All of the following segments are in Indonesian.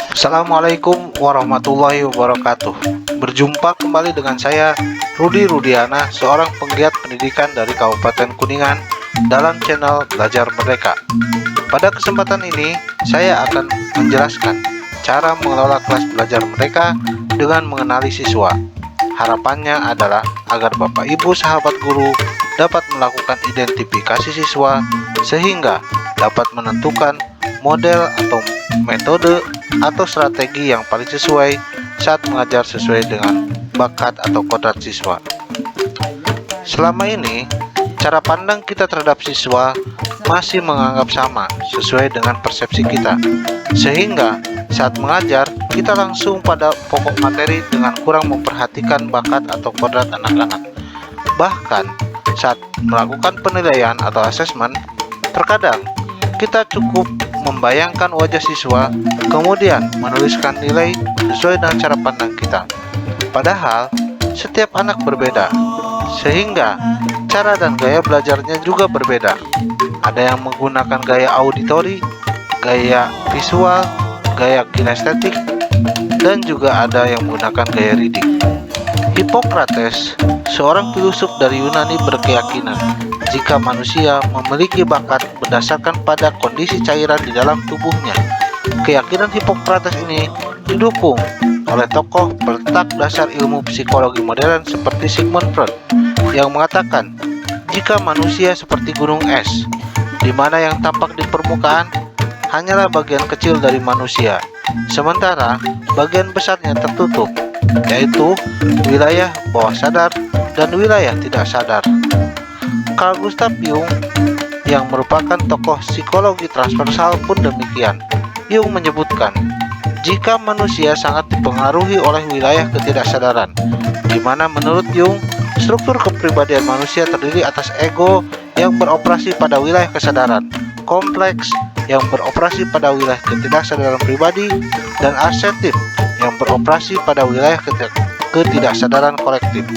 Assalamualaikum warahmatullahi wabarakatuh. Berjumpa kembali dengan saya Rudi Rudiana, seorang penggiat pendidikan dari Kabupaten Kuningan dalam channel Belajar Merdeka. Pada kesempatan ini saya akan menjelaskan cara mengelola kelas belajar merdeka dengan mengenali siswa. Harapannya adalah agar Bapak Ibu sahabat guru dapat melakukan identifikasi siswa sehingga dapat menentukan model atau metode atau strategi yang paling sesuai saat mengajar sesuai dengan bakat atau kodrat siswa. Selama ini, cara pandang kita terhadap siswa masih menganggap sama sesuai dengan persepsi kita, sehingga saat mengajar kita langsung pada pokok materi dengan kurang memperhatikan bakat atau kodrat anak-anak. Bahkan saat melakukan penilaian atau asesmen, terkadang kita cukup membayangkan wajah siswa, kemudian menuliskan nilai sesuai dengan cara pandang kita. Padahal, setiap anak berbeda, sehingga cara dan gaya belajarnya juga berbeda. Ada yang menggunakan gaya auditori, gaya visual, gaya kinestetik, dan juga ada yang menggunakan gaya reading. Hippocrates, seorang filosof dari Yunani, berkeyakinan jika manusia memiliki bakat berdasarkan pada kondisi cairan di dalam tubuhnya. Keyakinan Hippocrates ini didukung oleh tokoh peletak dasar ilmu psikologi modern seperti Sigmund Freud yang mengatakan jika manusia seperti gunung es, di mana yang tampak di permukaan hanyalah bagian kecil dari manusia, sementara bagian besarnya tertutup, yaitu wilayah bawah sadar dan wilayah tidak sadar. Carl Gustav Jung yang merupakan tokoh psikologi transversal pun demikian. Jung menyebutkan jika manusia sangat dipengaruhi oleh wilayah ketidaksadaran, di mana menurut Jung struktur kepribadian manusia terdiri atas ego yang beroperasi pada wilayah kesadaran, kompleks yang beroperasi pada wilayah ketidaksadaran pribadi, dan asertif yang beroperasi pada wilayah ketidaksadaran kolektif.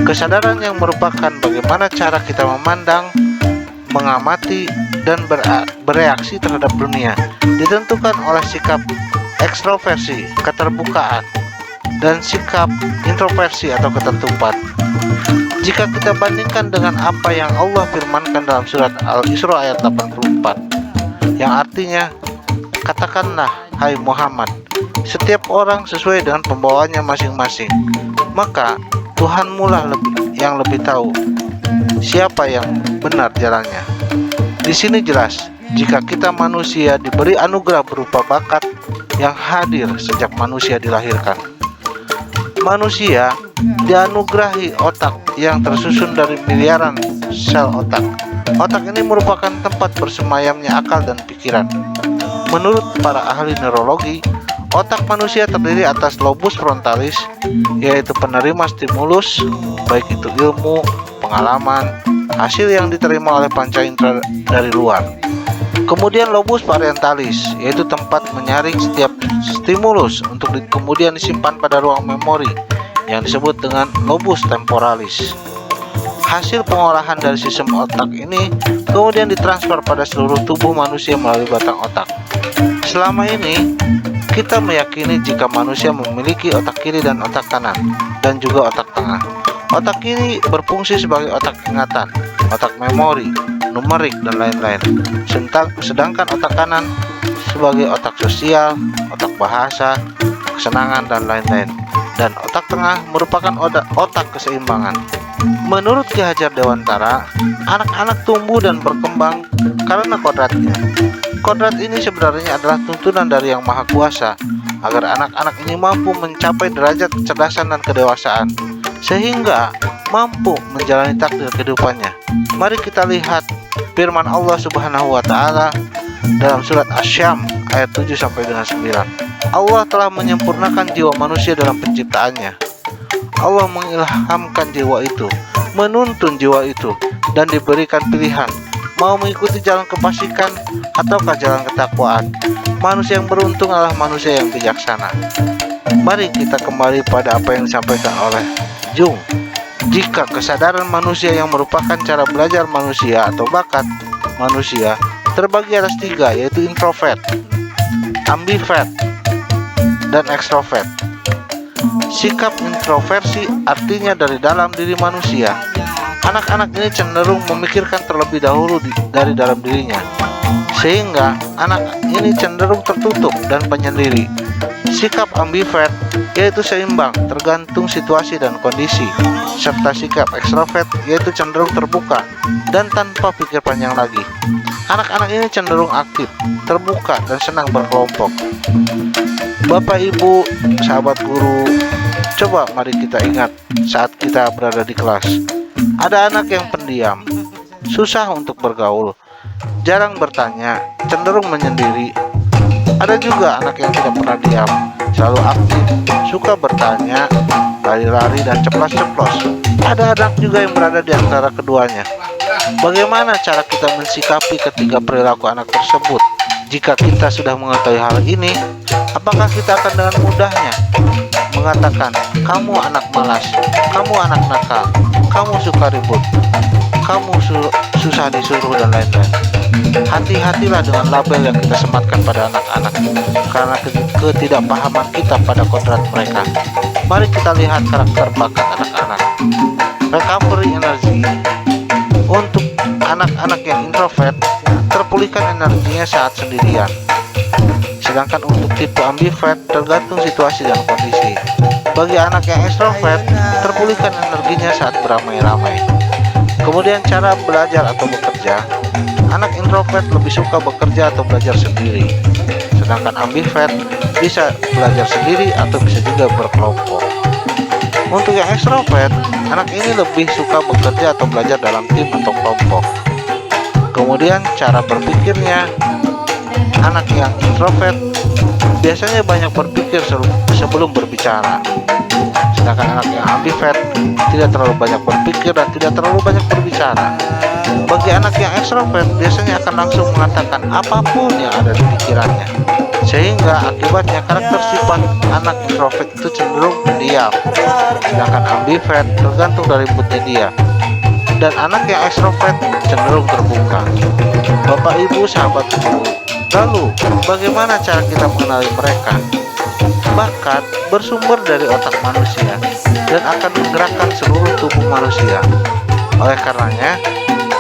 Kesadaran yang merupakan bagaimana cara kita memandang, mengamati, dan bereaksi terhadap dunia ditentukan oleh sikap ekstroversi, keterbukaan, dan sikap introversi atau ketertutupan. Jika kita bandingkan dengan apa yang Allah firmankan dalam surat Al-Isra ayat 84, yang artinya, katakanlah hai Muhammad, setiap orang sesuai dengan pembawaannya masing-masing, maka Tuhanmu lah yang lebih tahu siapa yang benar jalannya. Di sini jelas, jika kita manusia diberi anugerah berupa bakat yang hadir sejak manusia dilahirkan. Manusia dianugerahi otak yang tersusun dari miliaran sel otak. Otak ini merupakan tempat bersemayamnya akal dan pikiran. Menurut para ahli neurologi, otak manusia terdiri atas lobus frontalis, yaitu penerima stimulus, baik itu ilmu, pengalaman, hasil yang diterima oleh panca indera dari luar. Kemudian lobus parentalis, yaitu tempat menyaring setiap stimulus untuk kemudian disimpan pada ruang memori yang disebut dengan lobus temporalis. Hasil pengolahan dari sistem otak ini kemudian ditransfer pada seluruh tubuh manusia melalui batang otak. Selama ini, kita meyakini jika manusia memiliki otak kiri dan otak kanan, dan juga otak tengah. Otak kiri berfungsi sebagai otak ingatan, otak memori, numerik, dan lain-lain. Sedangkan otak kanan sebagai otak sosial, otak bahasa, kesenangan, dan lain-lain. Dan otak tengah merupakan otak keseimbangan. Menurut Ki Hajar Dewantara, anak-anak tumbuh dan berkembang karena kodratnya. Kodrat ini sebenarnya adalah tuntunan dari Yang Maha Kuasa agar anak-anak ini mampu mencapai derajat kecerdasan dan kedewasaan, sehingga mampu menjalani takdir kehidupannya. Mari kita lihat firman Allah Subhanahu wa Ta'ala dalam surat Asy-Syams ayat 7 sampai dengan 9. Allah telah menyempurnakan jiwa manusia dalam penciptaannya. Allah mengilhamkan jiwa itu, menuntun jiwa itu, dan diberikan pilihan mau mengikuti jalan kefasikan ataukah jalan ketakwaan. Manusia yang beruntung adalah manusia yang bijaksana. Mari kita kembali pada apa yang disampaikan oleh Jung. Jika kesadaran manusia yang merupakan cara belajar manusia atau bakat manusia terbagi atas 3, yaitu introvert, ambivert, dan extrovert. Sikap introversi artinya dari dalam diri manusia. Anak-anak ini cenderung memikirkan terlebih dahulu dari dalam dirinya, sehingga anak ini cenderung tertutup dan penyendiri. Sikap ambivert yaitu seimbang, tergantung situasi dan kondisi, serta sikap ekstrovert yaitu cenderung terbuka dan tanpa pikir panjang lagi. Anak-anak ini cenderung aktif, terbuka, dan senang berkelompok. Bapak, Ibu, sahabat guru, coba mari kita ingat saat kita berada di kelas. Ada anak yang pendiam, susah untuk bergaul, jarang bertanya, cenderung menyendiri. Ada juga anak yang tidak pernah diam, selalu aktif, suka bertanya, lari-lari, dan ceplas-ceplos. Ada anak juga yang berada di antara keduanya. Bagaimana cara kita mensikapi ketiga perilaku anak tersebut? Jika kita sudah mengetahui hal ini, apakah kita akan dengan mudahnya mengatakan, kamu anak malas, kamu anak nakal, kamu suka ribut, kamu susah disuruh, dan lain-lain? Hati-hatilah dengan label yang kita sematkan pada anak-anak, karena ketidakpahaman kita pada kodrat mereka. Mari kita lihat karakter bakat anak-anak. Recovery energy untuk anak-anak yang introvert, terpulihkan energinya saat sendirian. Sedangkan untuk tipe ambivert, tergantung situasi dan kondisi. Bagi anak yang ekstrovert, terpulihkan energinya saat beramai-ramai. Kemudian cara belajar atau bekerja. Anak introvert lebih suka bekerja atau belajar sendiri. Sedangkan ambivert bisa belajar sendiri atau bisa juga berkelompok. Untuk yang ekstrovert, anak ini lebih suka bekerja atau belajar dalam tim atau kelompok. Kemudian cara berpikirnya, anak yang introvert biasanya banyak berpikir sebelum berbicara. Sedangkan anak yang ambivert tidak terlalu banyak berpikir dan tidak terlalu banyak berbicara. Bagi anak yang ekstrovert biasanya akan langsung mengatakan apapun yang ada di pikirannya, sehingga akibatnya karakter sifat anak introvert itu cenderung pendiam. Sedangkan ambivert tergantung dari moodnya dia, dan anak yang ekstrovert cenderung terbuka. Bapak, Ibu, sahabat guru, lalu bagaimana cara kita mengenali mereka? Bakat bersumber dari otak manusia dan akan menggerakkan seluruh tubuh manusia. Oleh karenanya,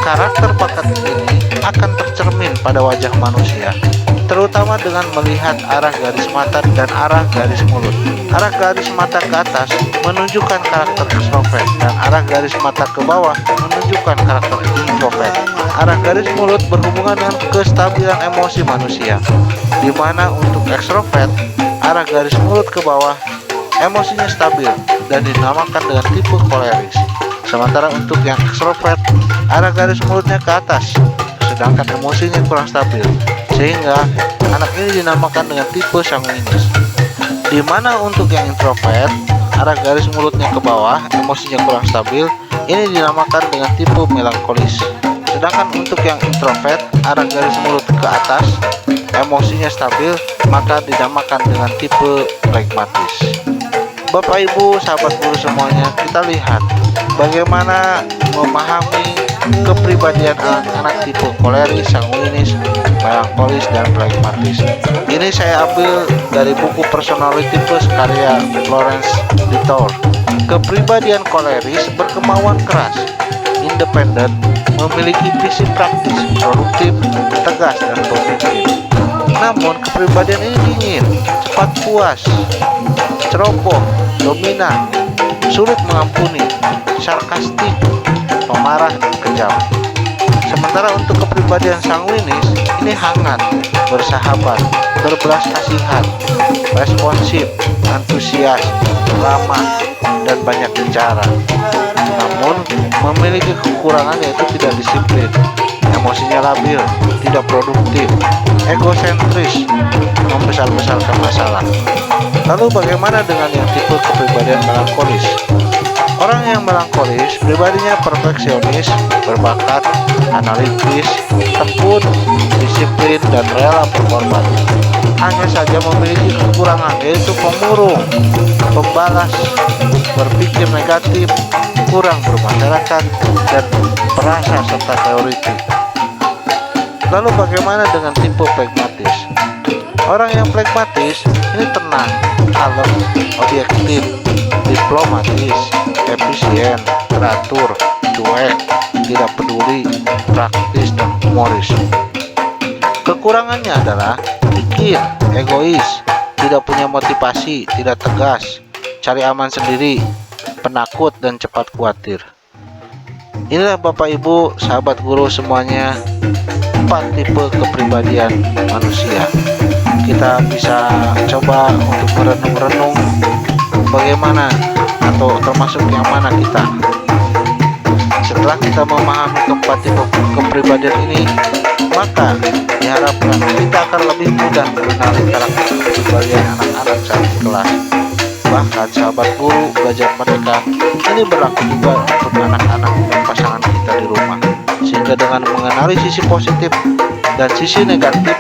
karakter bakat ini akan tercermin pada wajah manusia, terutama dengan melihat arah garis mata dan arah garis mulut. Arah garis mata ke atas menunjukkan karakter extrovert dan arah garis mata ke bawah menunjukkan karakter introvert. Arah garis mulut berhubungan dengan kestabilan emosi manusia, di mana untuk extrovert, arah garis mulut ke bawah emosinya stabil dan dinamakan dengan tipe koleris. Sementara untuk yang ekstrovert, arah garis mulutnya ke atas, sedangkan emosinya kurang stabil, sehingga anak ini dinamakan dengan tipe sanguinis. Di mana untuk yang introvert, arah garis mulutnya ke bawah, emosinya kurang stabil, ini dinamakan dengan tipe melankolis. Sedangkan untuk yang introvert, arah garis mulut ke atas, emosinya stabil, maka dinamakan dengan tipe flegmatis. Bapak, Ibu, sahabat guru semuanya, kita lihat bagaimana memahami kepribadian anak-anak tipe koleris, sanguinis, melankolis, dan flegmatis. Ini saya ambil dari buku Personality Plus karya Florence Ditour. Kepribadian koleris berkemauan keras, independen, memiliki visi praktis, produktif, tegas, dan pemimpin. Namun kepribadian ini dingin, cepat puas, ceroboh, dominan, sulit mengampuni, sarkastik, pemarah, kejam. Sementara untuk kepribadian sanguinis, ini hangat, bersahabat, berbelas kasihan, responsif, antusias, ramah, dan banyak bicara. Namun memiliki kekurangan yaitu tidak disiplin, emosinya labil, tidak produktif, egosentris, membesar-besarkan masalah. Lalu bagaimana dengan yang tipe kepribadian melankolis? Orang yang melankolis pribadinya perfeksionis, berbakat, analitis, tekun, disiplin, dan rela berkorban. Hanya saja memiliki kekurangan yaitu pemurung, pembalas, berpikir negatif, kurang bermasyarakat, dan perasa serta teoritik. Lalu bagaimana dengan tipe pragmatis? Orang yang pragmatis ini tenang, kalem, objektif, diplomatis, efisien, teratur, cuek, tidak peduli, praktis, dan humoris. Kekurangannya adalah pikir, egois, tidak punya motivasi, tidak tegas, cari aman sendiri, penakut, dan cepat khawatir. Inilah Bapak Ibu, sahabat guru semuanya, 4 tipe kepribadian manusia. Kita bisa coba untuk merenung-renung bagaimana atau termasuk yang mana kita. Setelah kita memahami keempat tipe kepribadian ini, maka diharapkan kita akan lebih mudah mengenali karakter kepribadian anak-anak saat di kelas. Bahkan sahabat guru belajar mereka ini berlaku juga untuk anak-anak dan pasangan kita di rumah. Sehingga dengan mengenali sisi positif dan sisi negatif,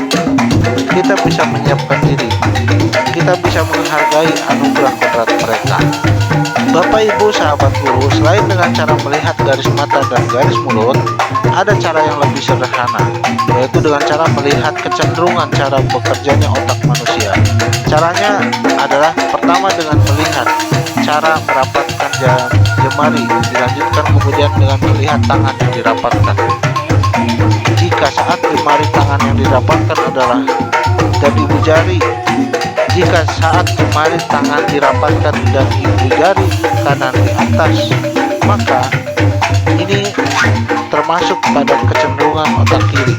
kita bisa menyiapkan diri. Kita bisa menghargai anugerah kodrat mereka. Bapak Ibu sahabat guru, selain dengan cara melihat garis mata dan garis mulut, ada cara yang lebih sederhana, yaitu dengan cara melihat kecenderungan cara bekerjanya otak manusia. Caranya adalah pertama dengan melihat cara merapatkan jemari, dilanjutkan kemudian dengan melihat tangan yang dirapatkan. Jika saat jemari tangan yang dirapatkan adalah dan ibu jari, jika saat jemari tangan dirapatkan dan ibu jari kanan di atas, maka ini termasuk pada kecenderungan otak kiri.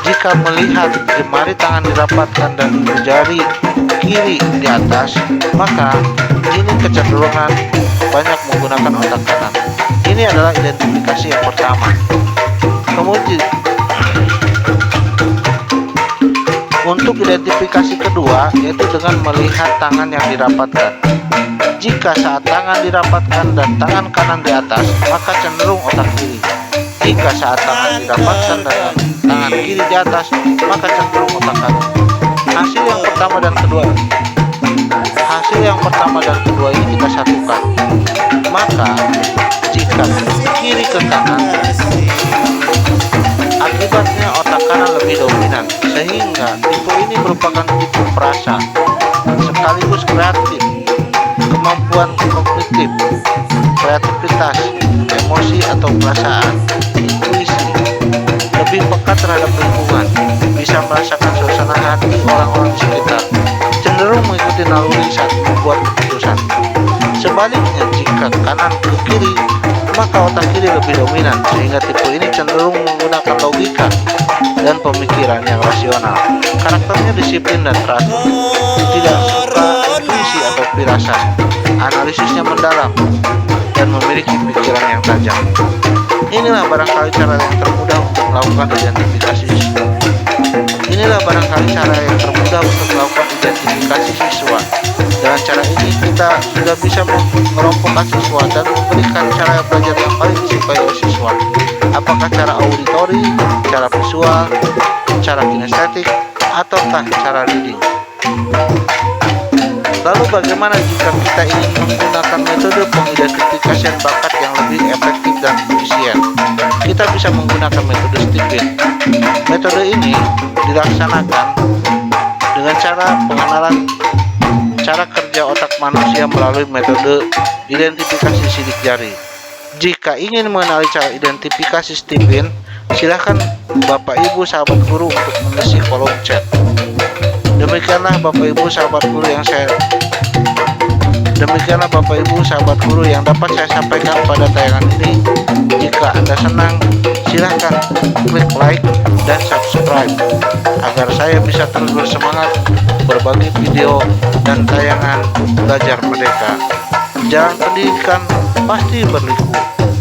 Jika melihat jemari tangan dirapatkan dan ibu jari kiri di atas, maka ini kecenderungan banyak menggunakan otak kanan. Ini adalah identifikasi yang pertama. Kemudian untuk identifikasi kedua, yaitu dengan melihat tangan yang dirapatkan. Jika saat tangan dirapatkan dan tangan kanan di atas, maka cenderung otak kiri. Jika saat tangan dirapatkan dan tangan kiri di atas, maka cenderung otak kanan. Hasil yang pertama dan kedua ini kita satukan. Maka jika kiri ke kanan, akibatnya otak kanan lebih dominan, sehingga tipe ini merupakan tipe perasa, sekaligus kreatif, kemampuan kognitif, kreativitas, emosi atau perasaan, intuisi, lebih peka terhadap lingkungan, bisa merasakan suasana hati orang-orang sekitar, cenderung mengikuti naluri saat membuat keputusan. Sebaliknya, jika kanan ke kiri, maka otak kiri lebih dominan, sehingga tipe ini cenderung menggunakan logika dan pemikiran yang rasional. Karakternya disiplin dan teratur, tidak suka intuisi atau firasat, analisisnya mendalam, dan memiliki pikiran yang tajam. Inilah barangkali cara yang termudah untuk melakukan identifikasi siswa. Dengan cara ini kita sudah bisa mengelompokkan siswa dan memberikan cara belajar yang paling disukai oleh siswa. Apakah cara auditori, cara visual, cara kinestetik, ataukah cara reading. Lalu bagaimana jika kita ingin menggunakan metode pengidentifikasian bakat yang lebih efektif dan efisien? Kita bisa menggunakan metode Stephen. Metode ini dilaksanakan dengan cara pengenalan cara kerja otak manusia melalui metode identifikasi sidik jari. Jika ingin mengenali cara identifikasi Stephen, silahkan Bapak Ibu sahabat guru untuk mengisi kolom chat. Demikianlah Bapak Ibu sahabat guru yang dapat saya sampaikan pada tayangan ini. Jika Anda senang, silahkan klik like dan subscribe agar saya bisa terus bersemangat berbagi video dan tayangan belajar merdeka. Jalan pendidikan pasti berliku,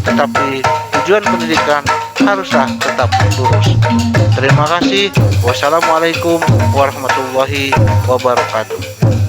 tetapi tujuan pendidikan haruslah tetap lurus. Terima kasih. Wassalamualaikum warahmatullahi wabarakatuh.